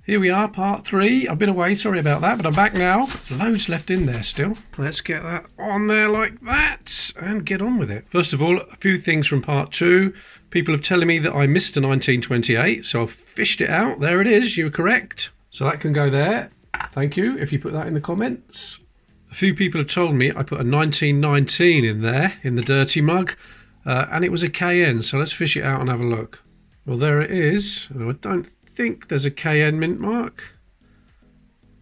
Here we are, part 3. I've been away, sorry about that, but I'm back now. There's loads left in there still. Let's get that on there like that and get on with it. First of all, a few things from part 2. People have telling me that I missed a 1928, so I've fished it out. There it is, you were correct. So that can go there. Thank you if you put that in the comments. A few people have told me I put a 1919 in there, in the dirty mug, and it was a KN, so let's fish it out and have a look. Well, there it is. I don't think there's a KN mint mark,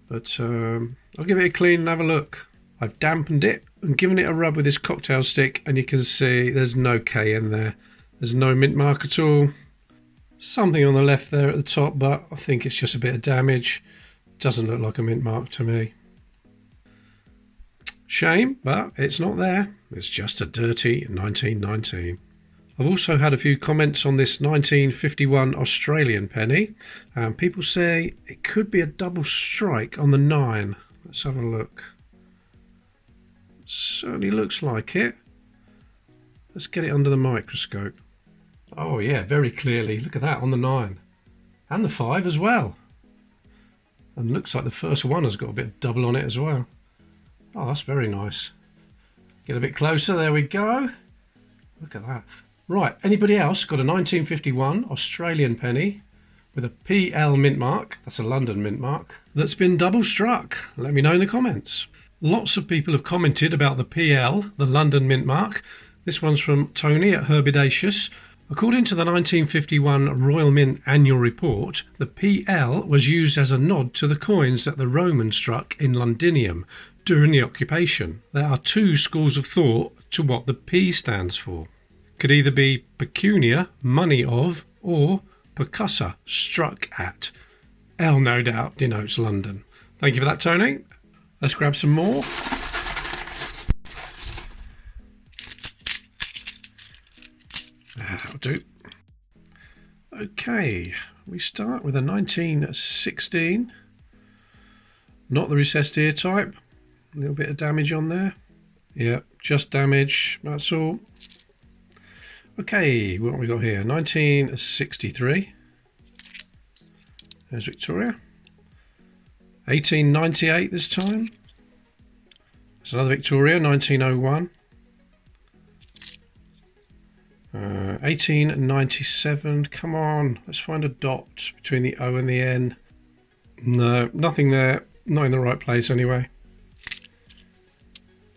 but I'll give it a clean and have a look. I've dampened it and given it a rub with this cocktail stick, and you can see there's no KN there. There's no mint mark at all. Something on the left there at the top, but I think it's just a bit of damage. Doesn't look like a mint mark to me. Shame, but it's not there. It's just a dirty 1919. I've also had a few comments on this 1951 Australian penny, and people say it could be a double strike on the 9. Let's have a look. Certainly looks like it. Let's get it under the microscope. Oh yeah, very clearly. Look at that on the 9. And the 5 as well. And looks like the first one has got a bit of double on it as well. Oh, that's very nice. Get a bit closer, there we go. Look at that. Right, anybody else got a 1951 Australian penny with a PL mint mark, that's a London mint mark, that's been double struck? Let me know in the comments. Lots of people have commented about the PL, the London mint mark. This one's from Tony at Herbidaceous. According to the 1951 Royal Mint Annual Report, the PL was used as a nod to the coins that the Romans struck in Londinium during the occupation. There are two schools of thought to what the P stands for. Could either be pecunia, money of, or percussa, struck at. L no doubt denotes London. Thank you for that, Tony. Let's grab some more. That'll do. Okay, we start with a 1916. Not the recessed ear type. A little bit of damage on there. Yeah, just damage, that's all. Okay, what have we got here? 1963. There's Victoria. 1898 this time. There's another Victoria, 1901. 1897. Come on, let's find a dot between the O and the N. No, nothing there. Not in the right place anyway.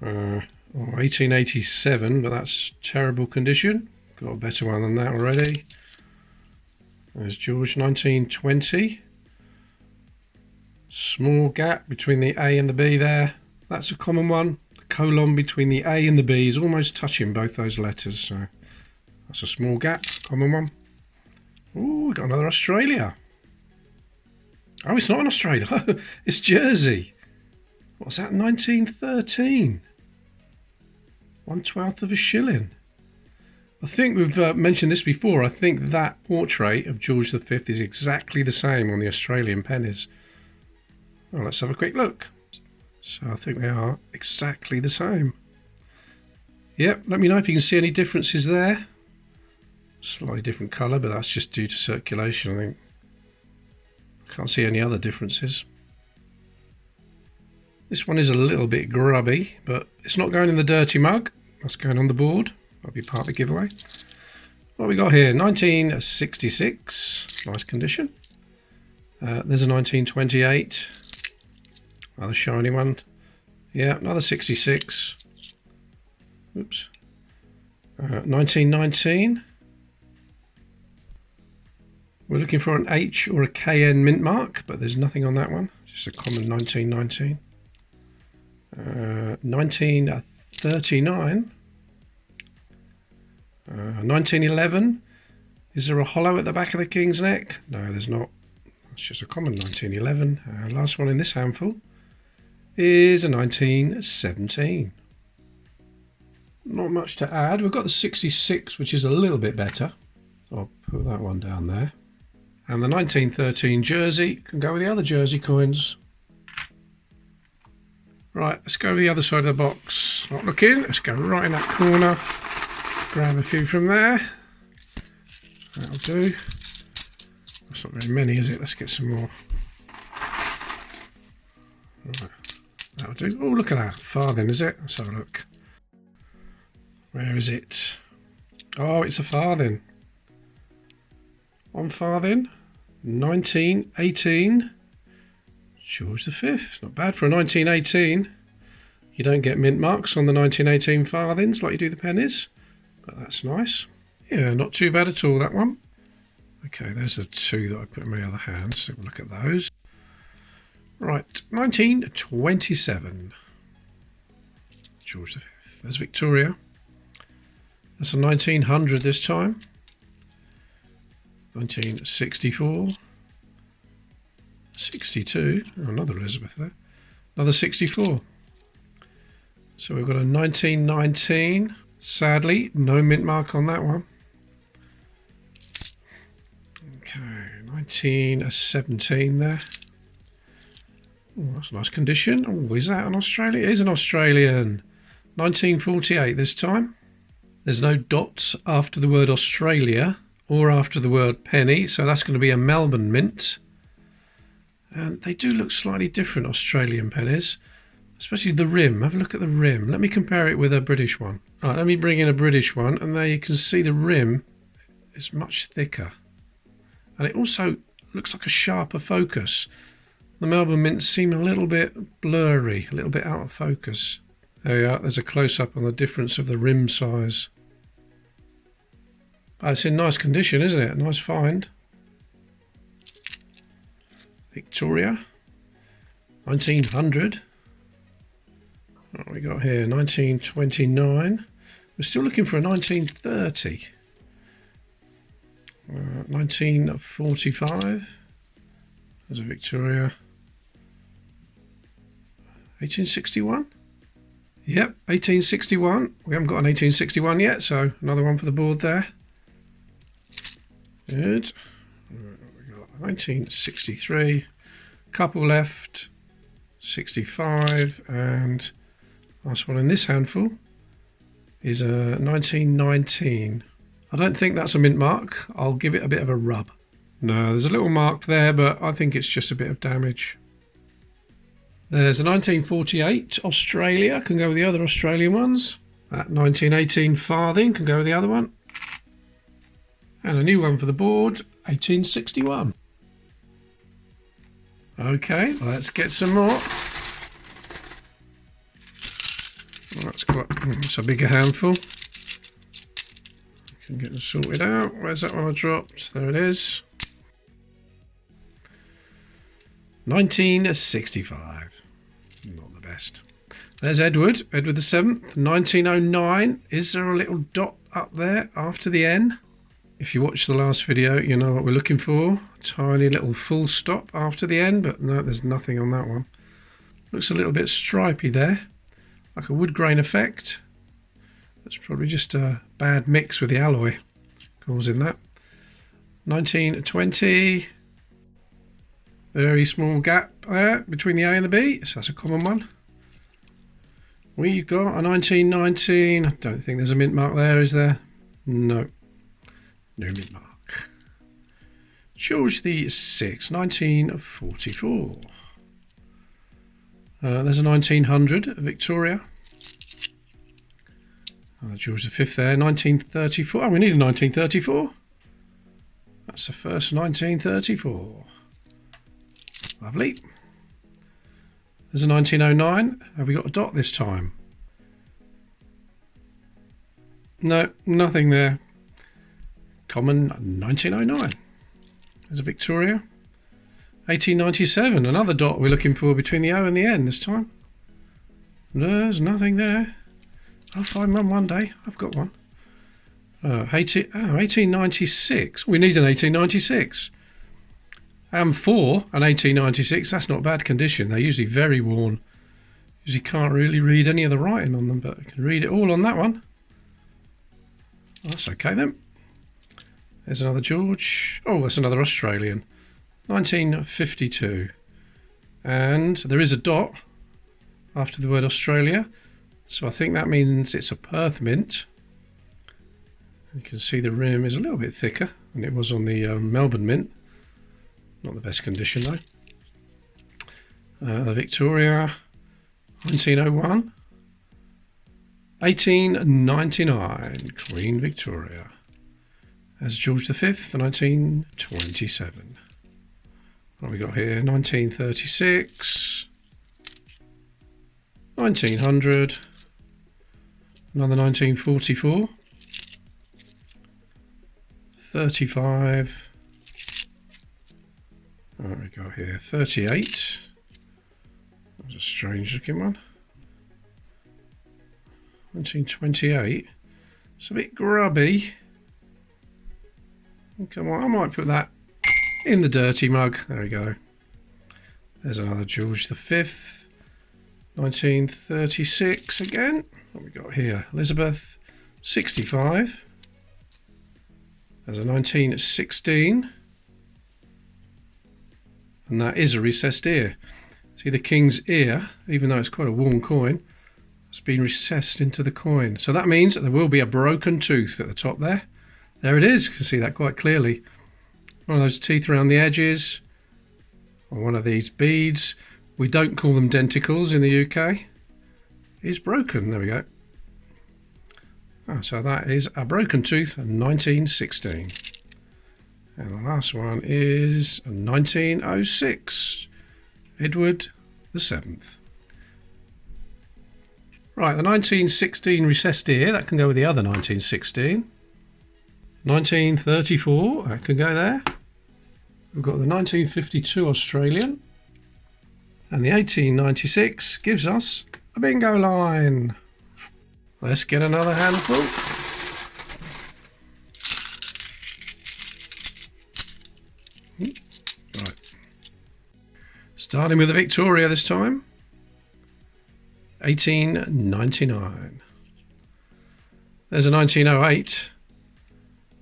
1887, but that's terrible condition. Got a better one than that already. There's George, 1920. Small gap between the A and the B there. That's a common one. The colon between the A and the B is almost touching both those letters, so that's a small gap, common one. Oh, we got another Australia. Oh, it's not in Australia. It's Jersey. What's that? 1913. 1/12 of a shilling. I think we've mentioned this before. I think that portrait of George V is exactly the same on the Australian pennies. Well, let's have a quick look. So I think they are exactly the same. Yep, let me know if you can see any differences there. Slightly different colour, but that's just due to circulation, I think. Can't see any other differences. This one is a little bit grubby, but it's not going in the dirty mug. That's going on the board. That'll be part of the giveaway. What we got here? 1966. Nice condition. There's a 1928. Another shiny one. Yeah, another 66. Oops. 1919. We're looking for an H or a KN mint mark, but there's nothing on that one. Just a common 1919. 1939. 1911. Is there a hollow at the back of the king's neck? No, there's not. It's just a common 1911. Last one in this handful is a 1917. Not much to add. We've got the 66, which is a little bit better. So I'll put that one down there. And the 1913 Jersey can go with the other Jersey coins. Right, let's go to the other side of the box. Not looking. Let's go right in that corner. Grab a few from there. That'll do. That's not very many, is it? Let's get some more. Right, that'll do. Oh, look at that. Farthing, is it? Let's have a look. Where is it? Oh, it's a farthing. 1 farthing. 1918. George V. Not bad for a 1918. You don't get mint marks on the 1918 farthings like you do the pennies, but that's nice. Yeah, not too bad at all, that one. Okay, there's the 2 that I put in my other hand, so we'll look at those. Right, 1927. George V. There's Victoria. That's a 1900 this time. 1964. 62. Oh, another Elizabeth there. Another 64. So we've got a 1919. Sadly, no mint mark on that one. Okay, 1917 there. Oh, that's a nice condition. Oh, is that an Australian? It is an Australian. 1948 this time. There's no dots after the word Australia or after the word penny, so that's going to be a Melbourne mint. And they do look slightly different, Australian pennies, especially the rim. Have a look at the rim. Let me compare it with a British one. All right, let me bring in a British one, and there you can see the rim is much thicker. And it also looks like a sharper focus. The Melbourne mints seem a little bit blurry, a little bit out of focus. There you are, there's a close-up on the difference of the rim size. But it's in nice condition, isn't it? Nice find. Victoria, 1900. What we got here? 1929. We're still looking for a 1930. 1945. There's a Victoria. 1861. Yep, 1861. We haven't got an 1861 yet, so another one for the board there. Good. We got 1963. Couple left. 65, and last one in this handful is a 1919. I don't think that's a mint mark. I'll give it a bit of a rub. No, there's a little mark there, but I think it's just a bit of damage. There's a 1948 Australia, can go with the other Australian ones. That 1918 farthing can go with the other one. And a new one for the board, 1861. Okay, let's get some more. It's a bigger handful. Can get them sorted out. Where's that one I dropped? There it is. 1965. Not the best. There's Edward the 7th, 1909. Is there a little dot up there after the N? If you watched the last video, you know what we're looking for. Tiny little full stop after the N, but no, there's nothing on that one. Looks a little bit stripy there, like a wood grain effect. That's probably just a bad mix with the alloy causing that. 1920. Very small gap there between the A and the B, so that's a common one. We've got a 1919. I don't think there's a mint mark there, is there? No. No mint mark. George the 6th, 1944. There's a 1900, Victoria. George the 5th there, 1934. Oh, we need a 1934. That's the first 1934. Lovely. There's a 1909. Have we got a dot this time? No, nothing there. Common 1909. There's a Victoria. 1897. Another dot we're looking for between the O and the N this time. There's nothing there. I'll find one day. I've got one. 1896. We need an 1896. And for an 1896, that's not bad condition. They're usually very worn. Usually can't really read any of the writing on them, but I can read it all on that one. That's okay then. There's another George. Oh, that's another Australian. 1952. And there is a dot after the word Australia. So I think that means it's a Perth mint. You can see the rim is a little bit thicker than it was on the Melbourne mint. Not the best condition though. The Victoria, 1901. 1899, Queen Victoria. As George V, 1927. What have we got here? 1936. 1900. Another 1944. 35. What have we got here? 38. That was a strange looking one. 1928. It's a bit grubby. Come on, I might put that in the dirty mug. There we go. There's another George V. 1936 again. What have we got here? Elizabeth, 65. There's a 1916. And that is a recessed ear. See the king's ear, even though it's quite a worn coin, it's been recessed into the coin. So that means that there will be a broken tooth at the top there. There it is. You can see that quite clearly. One of those teeth around the edges, or one of these beads. We don't call them denticles in the UK. Is broken. There we go. Oh, so that is a broken tooth, 1916. And the last one is 1906. Edward VII. Right, the 1916 recessed ear, that can go with the other 1916. 1934, that can go there. We've got the 1952 Australian. And the 1896 gives us a bingo line. Let's get another handful. Right. Starting with the Victoria this time. 1899. There's a 1908.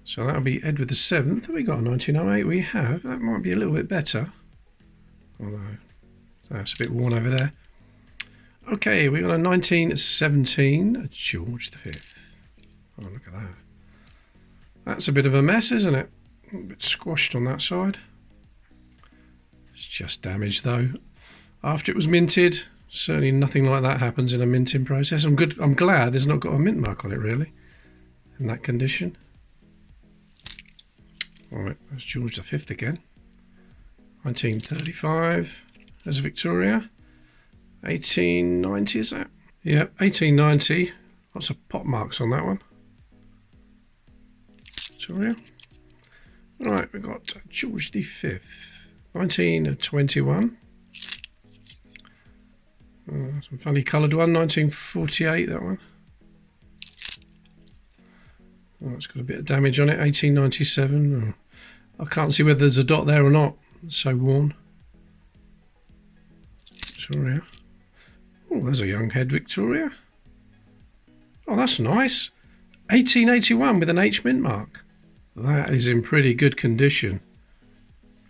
So that'll be Edward VII. Have we got a 1908? We have. That might be a little bit better. Although that's a bit worn over there. Okay, we got a 1917 George V. Oh, look at that. That's a bit of a mess, isn't it? A bit squashed on that side. It's just damaged though. After it was minted, certainly nothing like that happens in a minting process. I'm glad it's not got a mint mark on it really, in that condition. Alright, that's George V again. 1935. There's Victoria. 1890 is that? Yeah, 1890. Lots of pot marks on that one. Victoria. Right, we've got George V. 1921. Some funny coloured one. 1948, that one. Oh, it's got a bit of damage on it. 1897. Oh, I can't see whether there's a dot there or not. It's so worn. Victoria. Oh, there's a young head Victoria. Oh, that's nice. 1881 with an H mint mark. That is in pretty good condition.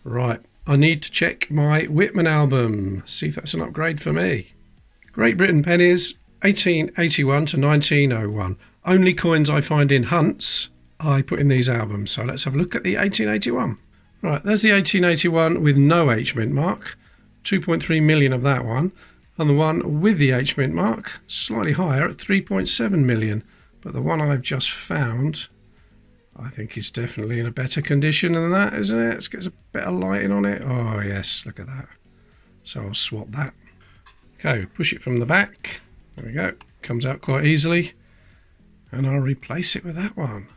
Right, I need to check my Whitman album. See if that's an upgrade for me. Great Britain pennies, 1881 to 1901. Only coins I find in hunts, I put in these albums. So let's have a look at the 1881. Right, there's the 1881 with no H mint mark. 2.3 million of that one. And the one with the H mint mark, slightly higher at 3.7 million. But the one I've just found, I think is definitely in a better condition than that, isn't it? Let's get a bit of lighting on it. Oh yes, look at that. So I'll swap that. Okay, push it from the back. There we go. Comes out quite easily. And I'll replace it with that one.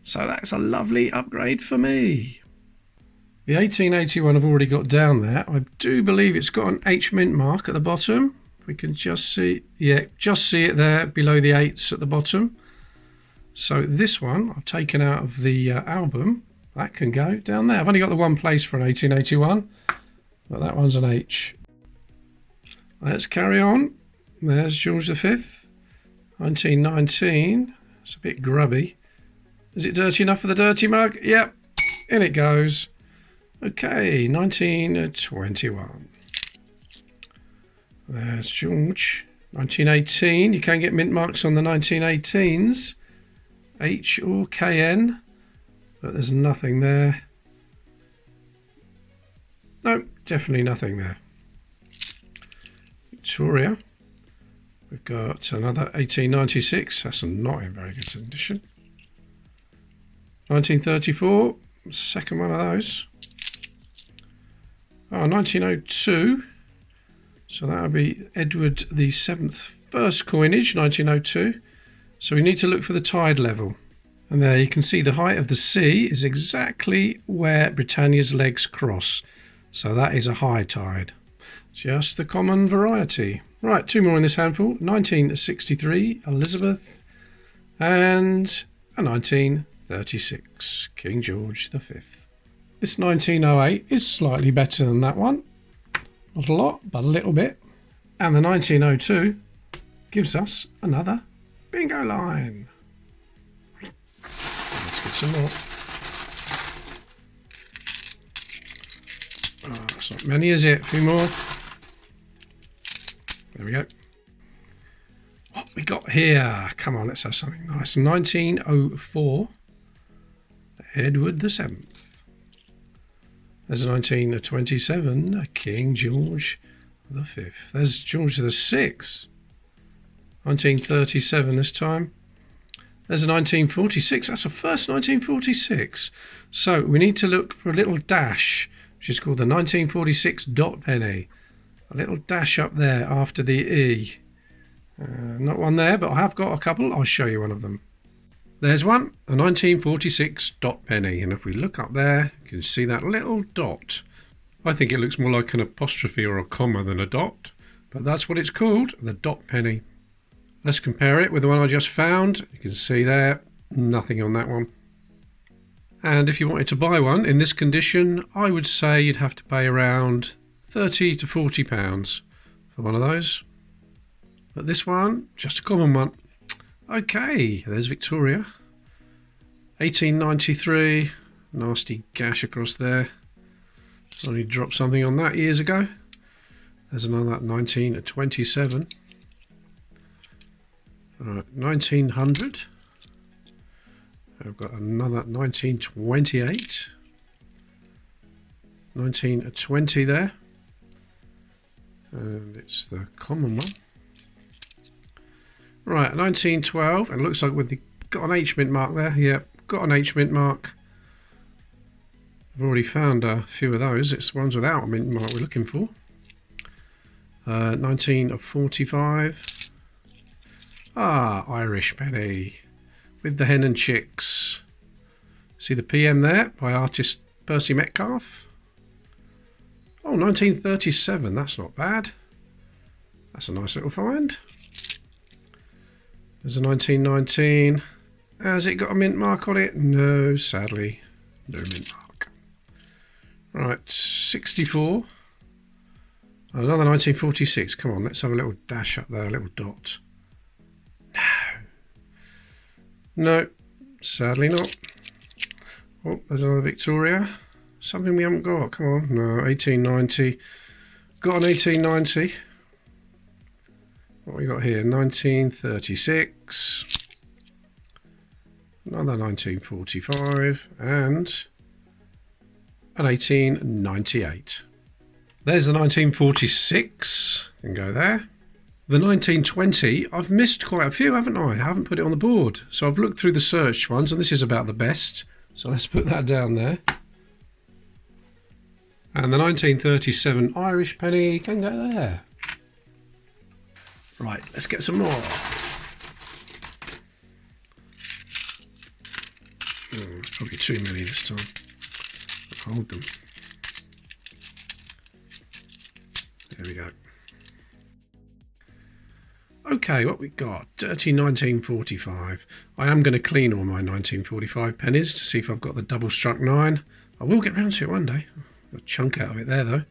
So that's a lovely upgrade for me. The 1881 I've already got down there. I do believe it's got an H mint mark at the bottom. We can just see, yeah, just see it there below the 8s at the bottom. So this one I've taken out of the album. That can go down there. I've only got the one place for an 1881, but that one's an H. Let's carry on. There's George V, 1919. It's a bit grubby. Is it dirty enough for the dirty mug? Yep, in it goes. Okay, 1921. There's George. 1918. You can get mint marks on the 1918s. H or KN. But there's nothing there. No, definitely nothing there. Victoria. We've got another 1896. That's not in very good condition. 1934. Second one of those. Oh, 1902. So that would be Edward the 7th first coinage, 1902. So we need to look for the tide level. And there you can see the height of the sea is exactly where Britannia's legs cross. So that is a high tide. Just the common variety. Right, two more in this handful. 1963, Elizabeth. And a 1936, King George V. This 1908 is slightly better than that one. Not a lot, but a little bit. And the 1902 gives us another bingo line. Let's get some more. Oh, that's not many, is it? A few more. There we go. What we got here? Come on, let's have something nice. 1904, Edward the 7th. There's 1927, King George the 5th. There's George the 6th. 1937 this time. There's a 1946. That's the first 1946. So we need to look for a little dash, which is called the 1946 dot penny. A little dash up there after the E. Not one there, but I have got a couple. I'll show you one of them. There's one, a 1946 dot penny. And if we look up there, you can see that little dot. I think it looks more like an apostrophe or a comma than a dot, but that's what it's called, the dot penny. Let's compare it with the one I just found. You can see there, nothing on that one. And if you wanted to buy one in this condition, I would say you'd have to pay around £30 to £40 for one of those. But this one, just a common one. Okay, there's Victoria. 1893, nasty gash across there. Only dropped something on that years ago. There's another 1927. Right, 1900. I've got another 1928. 1920 there. And it's the common one. Right, 1912. And it looks like we've got an H mint mark there. Yep, got an H mint mark. I've already found a few of those. It's ones without a mint mark we're looking for. 1945. Ah, Irish penny with the hen and chicks. See the PM there by artist Percy Metcalfe. Oh, 1937. That's not bad. That's a nice little find. There's a 1919. Has it got a mint mark on it? No, sadly, no mint mark. Right, 64. Another 1946. Come on, let's have a little dash up there, a little dot. No, sadly not. Oh, there's another Victoria. Something we haven't got. Come on, no, 1890. Got an 1890. What we got here? 1936. Another 1945 and an 1898. There's the 1946. Can go there. The 1920, I've missed quite a few, haven't I? I haven't put it on the board. So I've looked through the searched ones, and this is about the best. So let's put that down there. And the 1937 Irish penny can go there. Right, let's get some more. Oh, it's probably too many this time. I'll hold them. There we go. Okay, what we got? Dirty 1945. I am going to clean all my 1945 pennies to see if I've got the double struck 9. I will get round to it one day. A chunk out of it there though.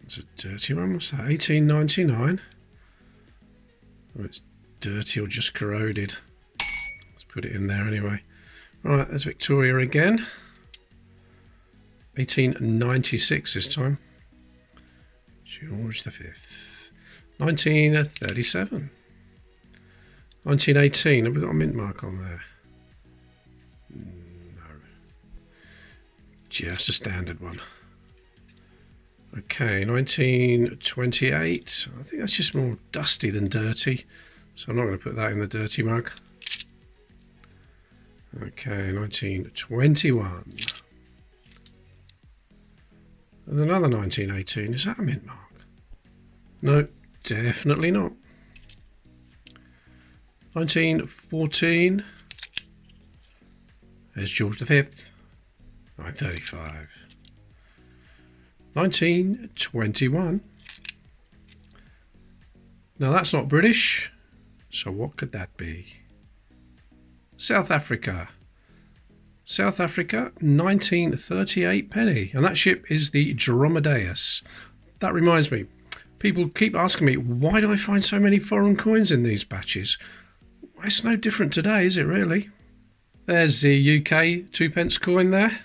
It's a dirty one. What's that? 1899. Oh, it's dirty or just corroded. Let's put it in there anyway. Right, there's Victoria again. 1896 this time. George V. 1937. 1918. Have we got a mint mark on there? No. Just a standard one. Okay, 1928. I think that's just more dusty than dirty, so I'm not going to put that in the dirty mug. Okay, 1921. And another 1918. Is that a mint mark? No, definitely not. 1914. There's George V. 935. 1921. Now that's not British, so what could that be? South Africa. South Africa, 1938 penny. And that ship is the Dromedaeus. That reminds me, people keep asking me, why do I find so many foreign coins in these batches? It's no different today, is it really? There's the UK 2p coin there.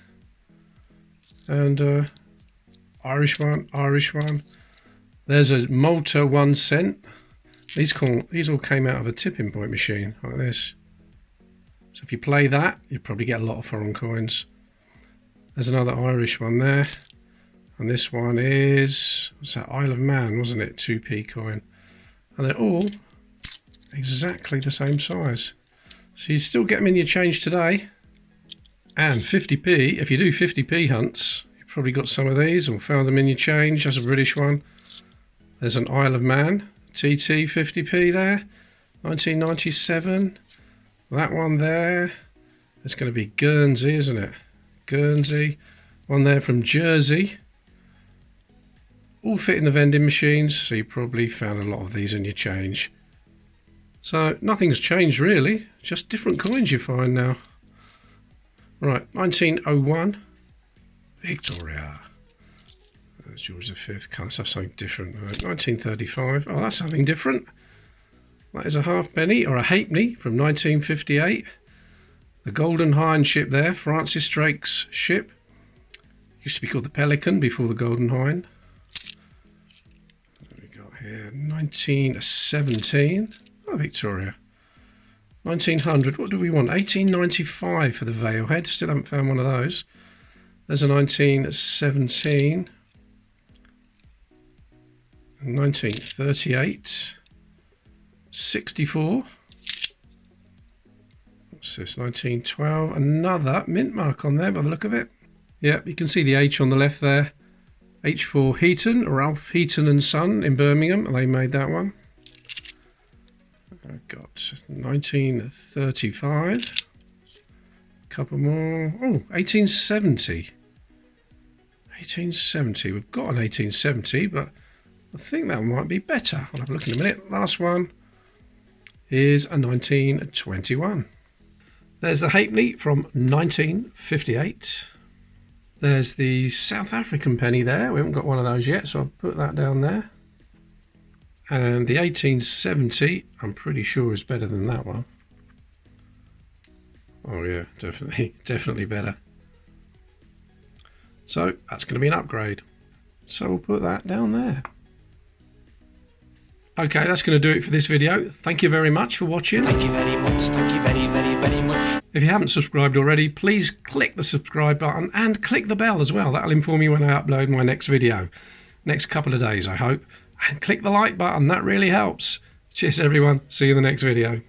And Irish one, Irish one. There's a Malta 1 cent. These all came out of a tipping point machine like this. So if you play that, you probably get a lot of foreign coins. There's another Irish one there. And this one is, what's that, Isle of Man, wasn't it? 2p coin. And they're all exactly the same size. So you still get them in your change today. And 50p, if you do 50p hunts, you've probably got some of these or found them in your change. That's a British one. There's an Isle of Man, TT 50p there. 1997. That one there, it's going to be Guernsey, isn't it? Guernsey. One there from Jersey. All fit in the vending machines, so you probably found a lot of these in your change. So nothing's changed really, just different coins you find now. Right, 1901. Victoria. That's George V. Can't have something different. Right, 1935. Oh, that's something different. That is a halfpenny or a halfpenny from 1958. The Golden Hind ship there, Francis Drake's ship. Used to be called the Pelican before the Golden Hind. What have we got here? 1917. Oh, Victoria. 1900. What do we want? 1895 for the Veil Head. Still haven't found one of those. There's a 1917. 1938. 64. What's this? 1912. Another mint mark on there by the look of it. Yep, you can see the H on the left there. H for Heaton, Ralph Heaton and Son in Birmingham. They made that one. I've got 1935. Couple more. Oh, 1870. 1870. We've got an 1870, but I think that might be better. I'll have a look in a minute. Last one is a 1921. There's the halfpenny from 1958. There's the South African penny there. We haven't got one of those yet, so I'll put that down there. And the 1870, I'm pretty sure is better than that one. Oh yeah, definitely better. So that's going to be an upgrade. So we'll put that down there. Okay, that's going to do it for this video. Thank you very much for watching. Thank you very much. Thank you very much. If you haven't subscribed already, please click the subscribe button and click the bell as well. That'll inform you when I upload my next video. Next couple of days, I hope. And click the like button. That really helps. Cheers, everyone. See you in the next video.